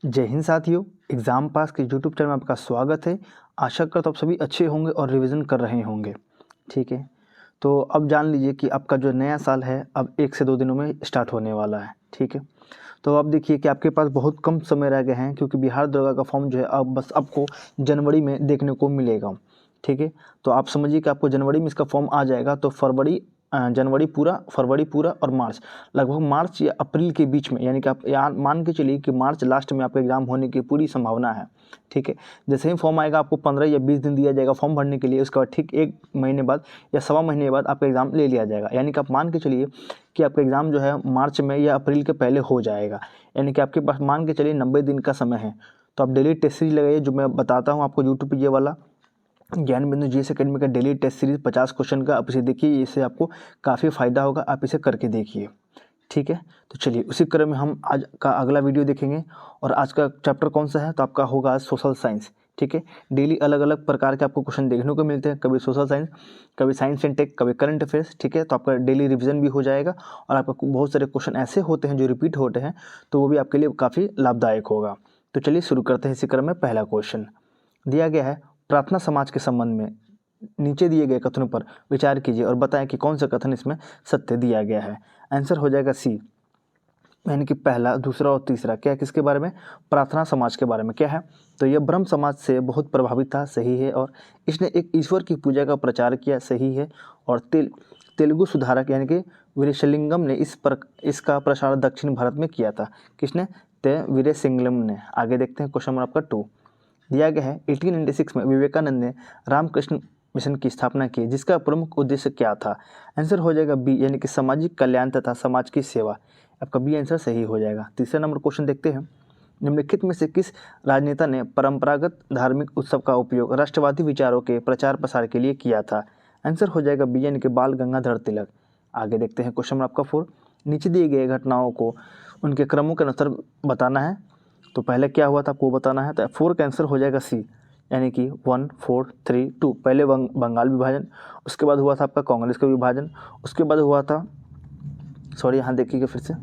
जय हिंद साथियों, exam pass के यूट्यूब चैनल में आपका स्वागत है। आशा करता हूँ आप सभी अच्छे होंगे और रिवीजन कर रहे होंगे। ठीक है, तो अब जान लीजिए कि आपका जो नया साल है अब 1 से 2 दिनों में स्टार्ट होने वाला है। ठीक है, तो अब देखिए कि आपके पास बहुत कम समय रह गए हैं, क्योंकि बिहार दरोगा का फॉर्म जो है अब बस आपको जनवरी में देखने को मिलेगा। ठीक है, तो आप समझिए कि आपको जनवरी में इसका फॉर्म आ जाएगा, तो जनवरी पूरा, फरवरी पूरा और मार्च, लगभग मार्च या अप्रैल के बीच में, यानी कि आप यहाँ मान के चलिए कि मार्च लास्ट में आपका एग्ज़ाम होने की पूरी संभावना है। ठीक है, जैसे ही फॉर्म आएगा आपको 15 या 20 दिन दिया जाएगा फॉर्म भरने के लिए। उसके बाद ठीक 1 महीने बाद या सवा महीने बाद आपका एग्ज़ाम ले लिया जाएगा। यानी कि आप मान के चलिए कि आपका एग्ज़ाम जो है मार्च में या अप्रैल के पहले हो जाएगा। यानी कि आपके पास मान के चलिए 90 दिन का समय है। तो आप डेली टेस्ट सीरीज लगाइए, जो मैं बताता हूँ आपको यूट्यूब पे, ये वाला ज्ञान बिंदु जीएस एकेडमी का डेली टेस्ट सीरीज 50 क्वेश्चन का। आप इसे देखिए, इससे आपको काफ़ी फ़ायदा होगा, आप इसे करके देखिए। ठीक है, तो चलिए उसी क्रम में हम आज का अगला वीडियो देखेंगे। और आज का चैप्टर कौन सा है, तो आपका होगा आज सोशल साइंस। ठीक है, डेली अलग अलग प्रकार के आपको क्वेश्चन देखने को मिलते हैं, कभी सोशल साइंस, कभी साइंस एंड टेक, कभी करंट अफेयर्स। ठीक है, तो आपका डेली रिवीजन भी हो जाएगा और आपका बहुत सारे क्वेश्चन ऐसे होते हैं जो रिपीट होते हैं, तो वो भी आपके लिए काफ़ी लाभदायक होगा। तो चलिए शुरू करते हैं इसी क्रम में। पहला क्वेश्चन दिया गया है, प्रार्थना समाज के संबंध में नीचे दिए गए कथनों पर विचार कीजिए और बताएं कि कौन सा कथन इसमें सत्य दिया गया है। आंसर हो जाएगा सी, यानी कि पहला, दूसरा और तीसरा। क्या, किसके बारे में? प्रार्थना समाज के बारे में। क्या है, तो यह ब्रह्म समाज से बहुत प्रभावित था, सही है। और इसने एक ईश्वर की पूजा का प्रचार किया, सही है। और तेलुगु सुधारक यानी कि वीरेशलिंगम ने इसका प्रसार दक्षिण भारत में किया था। किसने? वीरेशलिंगम ने। आगे देखते हैं क्वेश्चन नंबर आपका 2 दिया गया है, 1896 में विवेकानंद ने रामकृष्ण मिशन की स्थापना की, जिसका प्रमुख उद्देश्य क्या था? आंसर हो जाएगा बी, यानी कि सामाजिक कल्याण तथा समाज की सेवा। आपका बी आंसर सही हो जाएगा। तीसरा नंबर क्वेश्चन देखते हैं, निम्नलिखित में से किस राजनेता ने परंपरागत धार्मिक उत्सव का उपयोग राष्ट्रवादी विचारों के प्रचार प्रसार के लिए किया था? आंसर हो जाएगा बी, यानी कि बाल गंगाधर तिलक। आगे देखते हैं क्वेश्चन नंबर आपका 4, नीचे दिए गए घटनाओं को उनके क्रमों के अनुसार बताना है। तो पहले क्या हुआ था आपको बताना है। तो 4 का आंसर हो जाएगा सी, यानी कि 1 4 3 2। पहले बंगाल विभाजन, उसके बाद हुआ था आपका कांग्रेस का विभाजन, उसके बाद हुआ था, सॉरी यहाँ देखिएगा फिर से,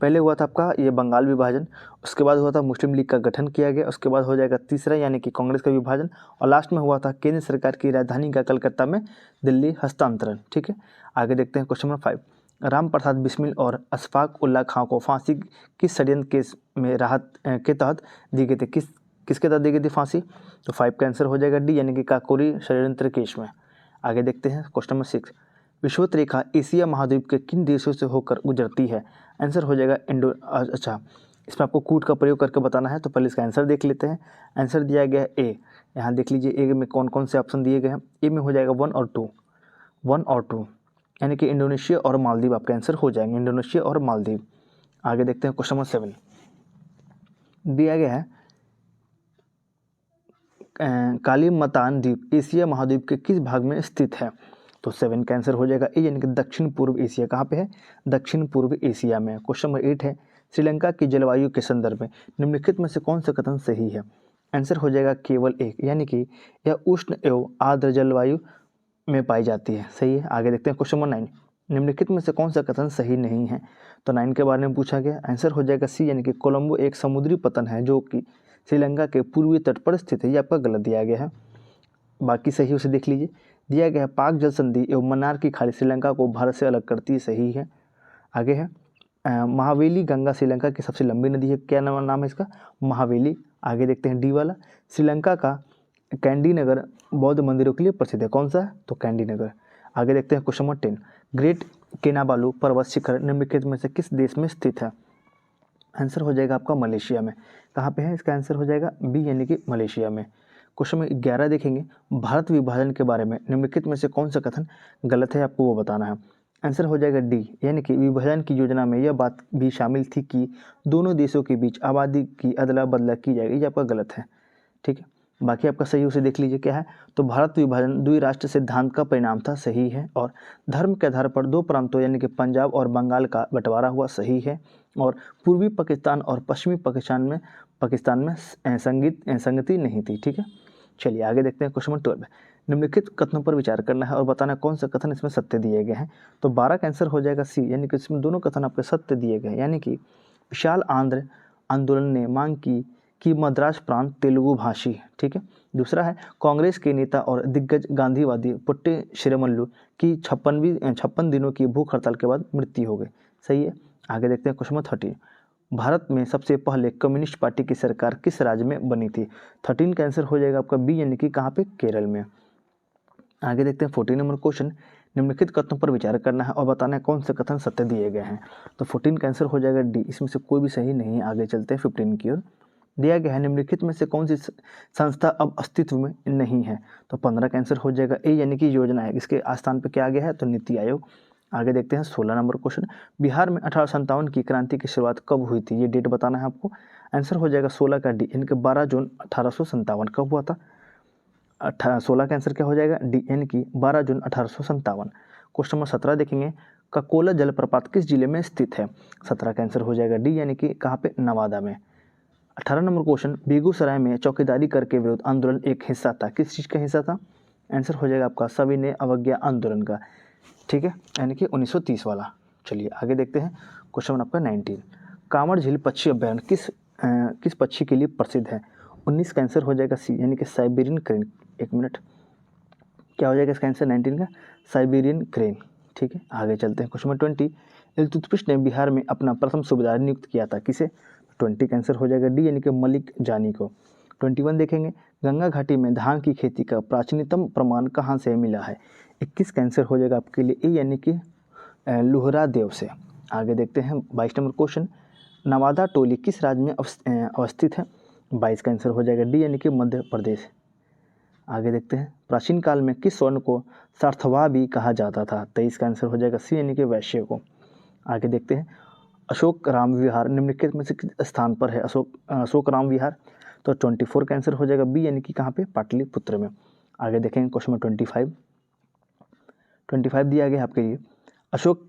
पहले हुआ था आपका ये बंगाल विभाजन, उसके बाद हुआ था मुस्लिम लीग का गठन किया गया, उसके बाद हो जाएगा तीसरा, यानी कि कांग्रेस का विभाजन, और लास्ट में हुआ था केंद्र सरकार की राजधानी का कलकत्ता में दिल्ली हस्तांतरण। ठीक है, आगे देखते हैं क्वेश्चन नंबर 5, राम प्रसाद बिस्मिल और अशफाक उल्ला खां को फांसी किस षड्यंत्र केस में राहत के तहत दी गई थी? किसके तहत दी गई थी फांसी? तो 5 का आंसर हो जाएगा डी, यानी कि काकोरी षड्यंत्र केस में। आगे देखते हैं क्वेश्चन नंबर 6, विषुवत रेखा एशिया महाद्वीप के किन देशों से होकर गुजरती है? आंसर हो जाएगा अच्छा, इसमें आपको कूट का प्रयोग करके बताना है। तो पहले इसका आंसर देख लेते हैं। आंसर दिया गया है ए। यहाँ देख लीजिए ए में कौन कौन से ऑप्शन दिए गए हैं। ए में हो जाएगा 1 और 2, यानी कि इंडोनेशिया और मालदीव आपका आंसर हो जाएंगे, इंडोनेशिया और मालदीव। आगे देखते हैं क्वेश्चन नंबर 7 दिया गया है, कालीमतान द्वीप एशिया महाद्वीप के किस भाग में स्थित है? तो 7 का आंसर हो जाएगा ए, यानी कि दक्षिण पूर्व एशिया। कहाँ पे है? दक्षिण पूर्व एशिया में। क्वेश्चन नंबर 8 है, श्रीलंका की जलवायु के संदर्भ में निम्नलिखित में से कौन सा कथन सही है? आंसर हो जाएगा केवल एक, यानी कि यह उष्ण एवं आर्द्र जलवायु में पाई जाती है, सही है। आगे देखते हैं क्वेश्चन नंबर 9, निम्नलिखित में से कौन सा कथन सही नहीं है? तो 9 के बारे में पूछा गया। आंसर हो जाएगा सी, यानी कि कोलंबो एक समुद्री पतन है जो कि श्रीलंका के पूर्वी तट पर स्थित है। ये आपका गलत दिया गया है, बाकी सही उसे देख लीजिए। दिया गया है, पाक जल संधि एवं मन्नार की खाड़ी श्रीलंका को भारत से अलग करती है, सही है। आगे है, महावेली गंगा श्रीलंका की सबसे लंबी नदी है। क्या नाम है इसका? महावेली। आगे देखते हैं डी वाला, श्रीलंका का कैंडी नगर बौद्ध मंदिरों के लिए प्रसिद्ध है। कौन सा है? तो कैंडी नगर। आगे देखते हैं क्वेश्चन नंबर 10, ग्रेट केनाबालू पर्वत शिखर निम्नलिखित में से किस देश में स्थित है? आंसर हो जाएगा आपका मलेशिया में। कहाँ पे है? इसका आंसर हो जाएगा बी, यानी कि मलेशिया में। क्वेश्चन में 11 देखेंगे, भारत विभाजन के बारे में निम्नलिखित में से कौन सा कथन गलत है, आपको वो बताना है। आंसर हो जाएगा डी, यानी कि विभाजन की योजना में यह बात भी शामिल थी कि दोनों देशों के बीच आबादी की अदला बदला की जाएगी। ये आपका गलत है। ठीक है, बाकी आपका सही उसे देख लीजिए। क्या है? तो भारत विभाजन द्विराष्ट्र सिद्धांत का परिणाम था, सही है। और धर्म के आधार पर 2 प्रांतों यानी कि पंजाब और बंगाल का बंटवारा हुआ, सही है। और पूर्वी पाकिस्तान और पश्चिमी पाकिस्तान में संगति नहीं थी। ठीक है, चलिए आगे देखते हैं क्वेश्चन नंबर 12, निम्नलिखित कथनों पर विचार करना है और बताना कौन सा कथन इसमें सत्य दिए गए हैं। तो 12 का आंसर हो जाएगा सी, यानी कि इसमें दोनों कथन आपके सत्य दिए गए हैं, यानी कि विशाल आंध्र आंदोलन ने मांग की कि मद्रास प्रांत तेलुगु भाषी, ठीक है। दूसरा है कांग्रेस के नेता और दिग्गज गांधीवादी पुट्टे श्रीरामुलु की 56 दिनों की भूख हड़ताल के बाद मृत्यु हो गई। सही है। आगे देखते हैं क्वेश्चन नंबर 13, भारत में सबसे पहले कम्युनिस्ट पार्टी की सरकार किस राज्य में बनी थी? 13 का आंसर हो जाएगा आपका बी, यानी कि कहाँ पे? केरल में। आगे देखते हैं 14 नंबर क्वेश्चन, निम्नलिखित कथनों पर विचार करना है और बताना है कौन से कथन सत्य दिए गए हैं। तो 14 का आंसर हो जाएगा डी, इसमें से कोई भी सही नहीं है। आगे चलते हैं 15 की ओर। दिया गया है निम्नलिखित में से कौन सी संस्था अब अस्तित्व में नहीं है? तो 15 का आंसर हो जाएगा ए, यानी कि योजना है। इसके स्थान पर क्या आ गया है? तो नीति आयोग। आगे देखते हैं 16 नंबर क्वेश्चन, बिहार में 1857 की क्रांति की शुरुआत कब हुई थी? ये डेट बताना है आपको। आंसर हो जाएगा 16 का डी, यानी कि 12 जून 1857। कब हुआ था? 16 का आंसर क्या हो जाएगा? डी, यानी कि 12 जून 1857। क्वेश्चन नंबर 17 देखेंगे, ककोला जलप्रपात किस जिले में स्थित है? 17 का आंसर हो जाएगा डी, यानी कि कहाँ पे? नवादा में। 18 नंबर क्वेश्चन, बेगूसराय में चौकीदारी कर के विरोध आंदोलन एक हिस्सा था, किस चीज़ का हिस्सा था? आंसर हो जाएगा आपका सविनय अवज्ञा आंदोलन का, ठीक है, यानी कि 1930 वाला। चलिए आगे देखते हैं क्वेश्चन नंबर आपका 19, कांवड़ झील पक्षी अभ्यारण्य किस पक्षी के लिए प्रसिद्ध है? 19 का आंसर हो जाएगा सी, यानी कि साइबेरियन क्रेन। एक मिनट, क्या हो जाएगा इसका आंसर 19 का? साइबेरियन क्रेन, ठीक है। आगे चलते हैं क्वेश्चन नंबर 20, इल्तुतमिश ने बिहार में अपना प्रथम सूबेदार नियुक्त किया था, किसे? 20 का आंसर हो जाएगा डी, यानी कि मलिक जानी को। 21 देखेंगे, गंगा घाटी में धान की खेती का प्राचीनतम प्रमाण कहाँ से मिला है? 21 का आंसर हो जाएगा आपके लिए ए, यानी कि लोहरा देव से। आगे देखते हैं 22 नंबर क्वेश्चन, नवादा टोली किस राज्य में अवस्थित है? 22 का आंसर हो जाएगा डी, यानी कि मध्य प्रदेश। आगे देखते हैं, प्राचीन काल में किस स्वर्ण को सार्थवा भी कहा जाता था? 23 का आंसर हो जाएगा सी, यानी कि वैश्य को। आगे देखते हैं, अशोक राम विहार निम्नलिखित में से किस स्थान पर है? अशोक राम विहार। तो 24 का आंसर हो जाएगा बी, यानी कि कहाँ पे? पाटलिपुत्र में। आगे देखेंगे क्वेश्चन नंबर 25 दिया गया है आपके लिए, अशोक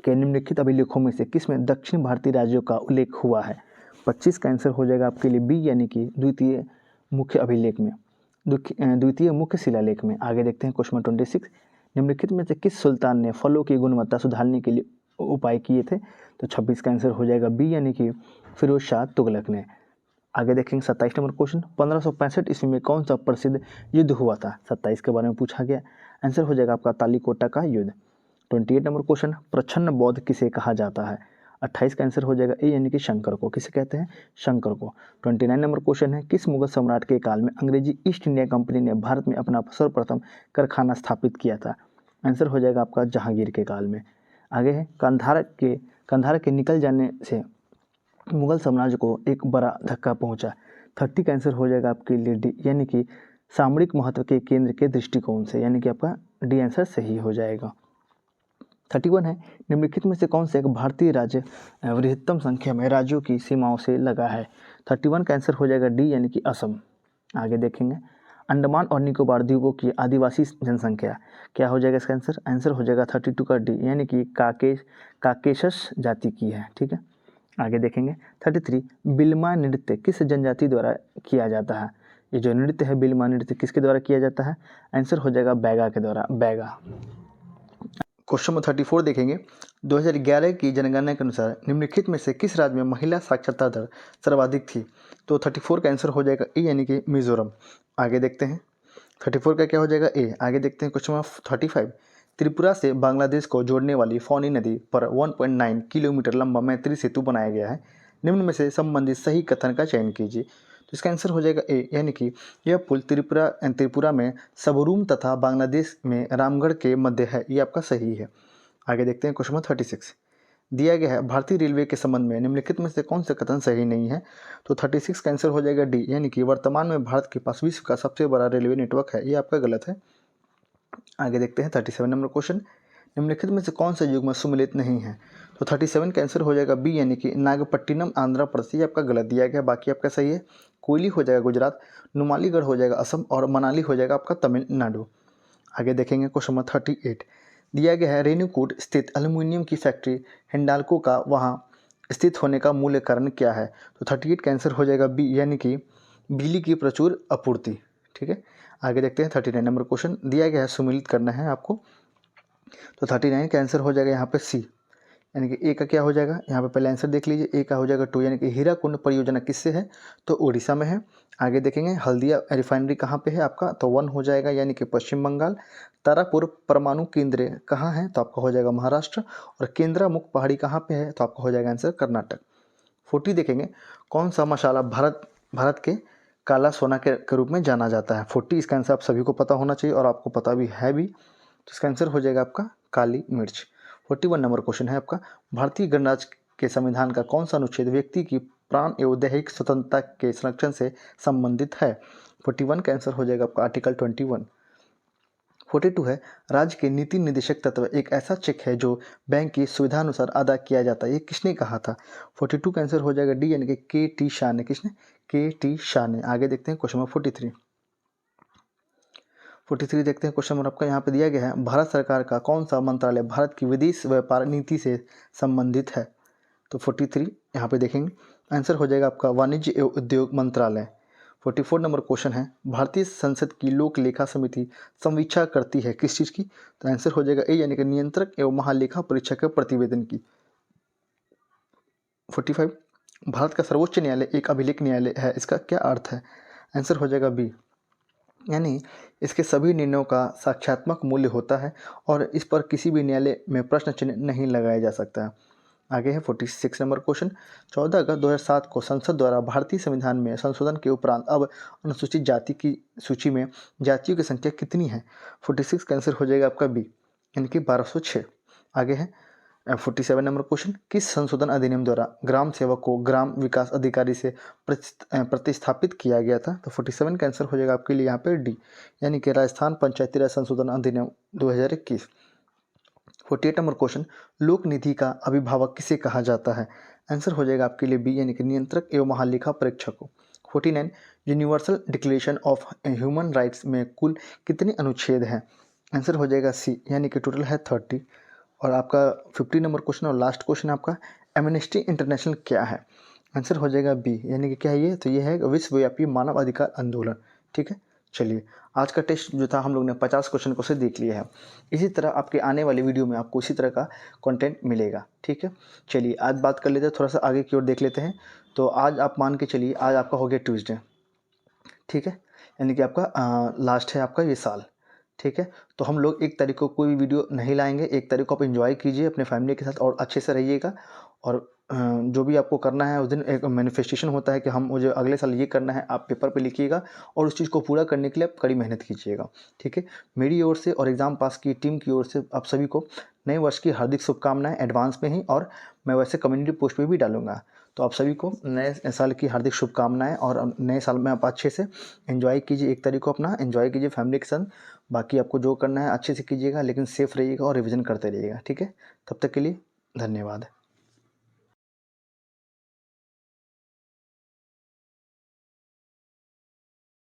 के निम्नलिखित अभिलेखों में से किस में दक्षिण भारतीय राज्यों का उल्लेख हुआ है? 25 का आंसर हो जाएगा आपके लिए बी, यानी कि द्वितीय मुख्य अभिलेख में, द्वितीय मुख्य शिलालेख में। आगे देखते हैं क्वेश्चन नंबर 26, निम्नलिखित में से किस सुल्तान ने फलों की गुणवत्ता सुधारने के लिए उपाय किए थे? तो 26 का आंसर हो जाएगा बी, यानी कि फिरोज शाह तुगलक ने। आगे देखेंगे 27 नंबर क्वेश्चन, 1565 ईस्वी में कौन सा प्रसिद्ध युद्ध हुआ था? 27 के बारे में पूछा गया। आंसर हो जाएगा आपका तालीकोटा का युद्ध। 28 नंबर क्वेश्चन, प्रच्छन्न बौद्ध किसे कहा जाता है? 28 का आंसर हो जाएगा ए, यानी कि शंकर को। किसे कहते हैं? शंकर को। 29 नंबर क्वेश्चन है, किस मुगल सम्राट के काल में अंग्रेजी ईस्ट इंडिया कंपनी ने भारत में अपना सर्वप्रथम कारखाना स्थापित किया था? आंसर हो जाएगा आपका जहांगीर के काल में। आगे है, कंधार के निकल जाने से मुगल साम्राज्य को एक बड़ा धक्का पहुंचा। 30 का आंसर हो जाएगा आपके लिए डी, यानी कि सामरिक महत्व के केंद्र के दृष्टिकोण से, यानी कि आपका डी आंसर सही हो जाएगा। 31 है, निम्नलिखित में से कौन से एक भारतीय राज्य वृहत्तम संख्या में राज्यों की सीमाओं से लगा है? 31 का आंसर हो जाएगा डी, यानी कि असम। आगे देखेंगे, अंडमान और निकोबार द्वीपों की आदिवासी जनसंख्या क्या हो जाएगा इसका आंसर? आंसर हो जाएगा 32 का डी, यानी कि काकेशस जाति की है, ठीक है। आगे देखेंगे 33, बिल्मा नृत्य किस जनजाति द्वारा किया जाता है? ये जो नृत्य है बिल्मा नृत्य किसके द्वारा किया जाता है? आंसर हो जाएगा बैगा के द्वारा, बैगा। क्वेश्चन नंबर 34 देखेंगे, 2011 की जनगणना के अनुसार निम्नलिखित में से किस राज्य में महिला साक्षरता दर सर्वाधिक थी? तो 34 का आंसर हो जाएगा ए, यानी कि मिजोरम। आगे देखते हैं 34 का क्या हो जाएगा ए। आगे देखते हैं क्वेश्चन नंबर 35, त्रिपुरा से बांग्लादेश को जोड़ने वाली फौनी नदी पर 1.9 किलोमीटर लंबा मैत्री सेतु बनाया गया है, निम्न में से संबंधित सही कथन का चयन कीजिए। तो इसका आंसर हो जाएगा ए, यानी कि यह पुल त्रिपुरा में सबरूम तथा बांग्लादेश में रामगढ़ के मध्य है, ये आपका सही है। आगे देखते हैं क्वेश्चन नंबर 36 दिया गया है, भारतीय रेलवे के संबंध में निम्नलिखित में से कौन सा कथन सही नहीं है? तो 36 का आंसर हो जाएगा डी, यानी कि वर्तमान में भारत के पास विश्व का सबसे बड़ा रेलवे नेटवर्क है, ये आपका गलत है। आगे देखते हैं 37 नंबर क्वेश्चन, निम्नलिखित में से कौन सा युग्म सुमेलित नहीं है? तो 37 का आंसर हो जाएगा बी, यानी कि नागपट्टिनम आंध्र प्रदेश, ये आपका गलत दिया गया, बाकी आपका सही है। कोयली हो जाएगा गुजरात, नुमालीगढ़ हो जाएगा असम और मनाली हो जाएगा आपका तमिलनाडु। आगे देखेंगे क्वेश्चन नंबर 38 दिया गया है, रेणुकूट स्थित एल्यूमिनियम की फैक्ट्री हिंडाल्को का वहाँ स्थित होने का मूल कारण क्या है? तो 38 का आंसर हो जाएगा बी, यानी कि बिजली की प्रचुर आपूर्ति, ठीक है। आगे देखते हैं 39 नंबर क्वेश्चन दिया गया है, सुमेलित करना है आपको। तो 39 का आंसर हो जाएगा यहाँ पे सी, यानी कि ए का क्या हो जाएगा, यहाँ पे पहले आंसर देख लीजिए, ए का हो जाएगा 2, यानी कि हीराकुंड परियोजना किससे है, तो उड़ीसा में है। आगे देखेंगे हल्दिया रिफाइनरी कहाँ पे है आपका, तो 1 हो जाएगा, यानी कि पश्चिम बंगाल। तारापुर परमाणु केंद्र कहाँ है, तो आपका हो जाएगा महाराष्ट्र। और केंद्रामुख पहाड़ी कहाँ पे है, तो आपका हो जाएगा आंसर कर्नाटक। 40 देखेंगे, कौन सा मसाला भारत के काला सोना के रूप में जाना जाता है। 40 इसका आंसर आप सभी को पता होना चाहिए और आपको पता भी है भी, तो इसका आंसर हो जाएगा आपका काली मिर्च। 41 नंबर क्वेश्चन है आपका, भारतीय गणराज्य के संविधान का कौन सा अनुच्छेद व्यक्ति की प्राण एवं दैहिक स्वतंत्रता के संरक्षण से संबंधित है। 41 का आंसर हो जाएगा आपका आर्टिकल 21। 42 है, राज्य के नीति निर्देशक तत्व एक ऐसा चेक है जो बैंक की सुविधानुसार अदा किया जाता है, ये किसने कहा था। 42 का आंसर हो जाएगा डी, यानी कि के.टी. शाह ने। किसने, के.टी. शाह ने। आगे देखते हैं क्वेश्चन नंबर 43 देखते हैं। क्वेश्चन नंबर आपका यहाँ पे दिया गया है, भारत सरकार का कौन सा मंत्रालय भारत की विदेश व्यापार नीति से संबंधित है। तो 43 यहाँ पे देखेंगे, आंसर हो जाएगा आपका वाणिज्य एवं उद्योग मंत्रालय। 44 नंबर क्वेश्चन है, भारतीय संसद की लोक लेखा समिति समीक्षा करती है किस चीज़ की, तो आंसर हो जाएगा ए, यानी कि नियंत्रक एवं महालेखा परीक्षक के प्रतिवेदन की। 45, भारत का सर्वोच्च न्यायालय एक अभिलेख न्यायालय है, इसका क्या अर्थ है, आंसर हो जाएगा बी, यानी इसके सभी निर्णयों का साक्ष्यात्मक मूल्य होता है और इस पर किसी भी न्यायालय में प्रश्न चिन्ह नहीं लगाया जा सकता है। आगे है 46 नंबर क्वेश्चन, 14 अगस्त 2007 को संसद द्वारा भारतीय संविधान में संशोधन के उपरांत अब अनुसूचित जाति की सूची में जातियों की संख्या कितनी है। 46 का आंसर हो जाएगा आपका बी, यानी कि 1206। आगे है 47 नंबर क्वेश्चन, किस संशोधन अधिनियम द्वारा ग्राम सेवक को ग्राम विकास अधिकारी से प्रतिस्थापित किया गया था। तो 47 का आंसर हो जाएगा आपके लिए यहाँ पे डी, यानी कि राजस्थान पंचायती राज संशोधन अधिनियम 2021। 48 नंबर क्वेश्चन, लोक निधि का अभिभावक किसे कहा जाता है, आंसर हो जाएगा आपके लिए बी, यानी कि नियंत्रक एवं महालेखा परीक्षक को। 49, universal declaration of human rights में कुल कितने अनुच्छेद हैं, आंसर हो जाएगा सी, यानी कि टोटल है 30। और आपका 50 नंबर क्वेश्चन और लास्ट क्वेश्चन आपका, एमनेस्टी इंटरनेशनल क्या है, आंसर हो जाएगा बी, यानी कि क्या है ये, तो ये है विश्वव्यापी मानव अधिकार आंदोलन। ठीक है, चलिए आज का टेस्ट जो था हम लोग ने 50 क्वेश्चन को से देख लिया है। इसी तरह आपके आने वाले वीडियो में आपको इसी तरह का कंटेंट मिलेगा। ठीक है, चलिए आज बात कर लेते हैं, थोड़ा सा आगे की ओर देख लेते हैं। तो आज आप मान के चलिए, आज आपका हो गया ट्यूसडे। ठीक है, यानी कि आपका लास्ट है आपका ये साल। ठीक है, तो हम लोग 1 तारीख को कोई भी वीडियो नहीं लाएंगे। 1 तारीख को आप एंजॉय कीजिए अपने फैमिली के साथ और अच्छे से रहिएगा। और जो भी आपको करना है उस दिन एक मैनिफेस्टेशन होता है कि हम मुझे अगले साल ये करना है, आप पेपर पे लिखिएगा और उस चीज़ को पूरा करने के लिए आप कड़ी मेहनत कीजिएगा। ठीक है, मेरी ओर से और एग्ज़ाम पास की टीम की ओर से आप सभी को नए वर्ष की हार्दिक शुभकामनाएं एडवांस में ही, और मैं वैसे कम्युनिटी पोस्ट पे भी डालूंगा। तो आप सभी को नए साल की हार्दिक शुभकामनाएं और नए साल में आप अच्छे से एंजॉय कीजिए। 1 तारीख को अपना एंजॉय कीजिए फैमिली के साथ। बाकी आपको जो करना है अच्छे से कीजिएगा, लेकिन सेफ रहिएगा और रिवीजन करते रहिएगा। ठीक है, तब तक के लिए धन्यवाद।